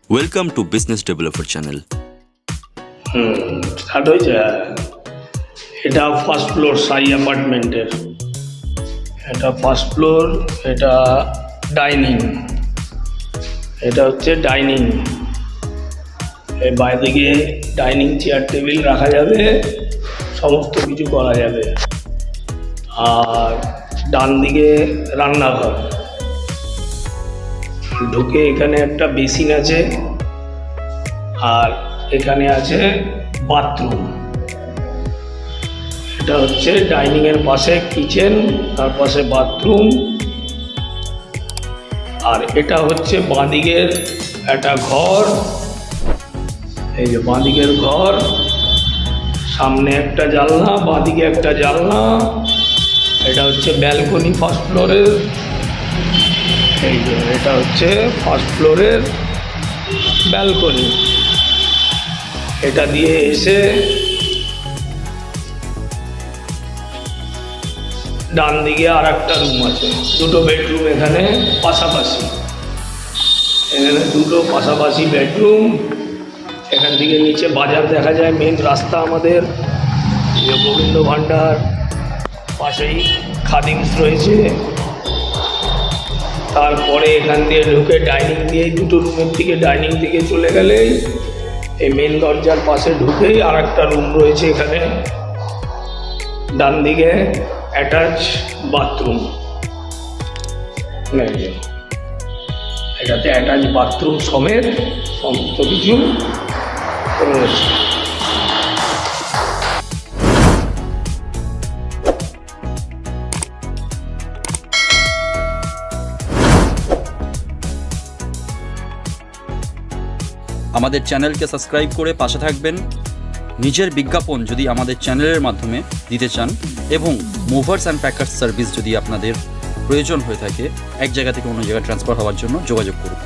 Welcome to Business Developer Channel. Start হয়েছে। এটা first floor সাই অ্যাপার্টমেন্টের, এটা ফার্স্ট ফ্লোর, এটা ডাইনিং, এটা হচ্ছে ডাইনিং। এই বাইরে দিকে ডাইনিং চেয়ার টেবিল রাখা যাবে, সমস্ত কিছু করা যাবে। আর ডান দিকে রান্নাঘর, ঢুকে এখানে একটা বেসিন আছে, আর এখানে আছে বাথরুম। এটা হচ্ছে ডাইনিং এর পাশে কিচেন, তার পাশে বাথরুম। আর এটা হচ্ছে বাঁদিকের একটা ঘর, এই যে বাঁদিকের ঘর, সামনে একটা জানলা, বাঁদিকে একটা জানলা। এটা হচ্ছে ব্যালকনি ফার্স্ট ফ্লোরের। এই যে এটা হচ্ছে ফার্স্ট ফ্লোরের ব্যালকনি। এটা দিয়ে এসে ডান দিকে আর একটা রুম আছে, দুটো বেডরুম এখানে পাশাপাশি, এখানে দুটো পাশাপাশি বেডরুম। এখান থেকে নিচে বাজার দেখা যায়, মেন রাস্তা আমাদের যে গোবিন্দ ভান্ডার, পাশেই খাদিমস রয়েছে। তারপরে এখান দিয়ে ঢুকে ডাইনিং দিয়ে দুটো রুমের দিকে, ডাইনিং থেকে চলে গেলেই এই মেন দরজার পাশে ঢুকেই আর একটা রুম রয়েছে এখানে, ডান দিকে অ্যাটাচ বাথরুম। এটাতে অ্যাটাচ বাথরুম সমেত সমস্ত কিছু রয়েছে। আমাদের চ্যানেলকে সাবস্ক্রাইব করে পাশে থাকবেন। নিজের বিজ্ঞাপন যদি আমাদের চ্যানেলের মাধ্যমে দিতে চান এবং মুভার্স অ্যান্ড প্যাকার্স সার্ভিস যদি আপনাদের প্রয়োজন হয়ে থাকে, এক জায়গা থেকে অন্য জায়গায় ট্রান্সফার হওয়ার জন্য যোগাযোগ করুন।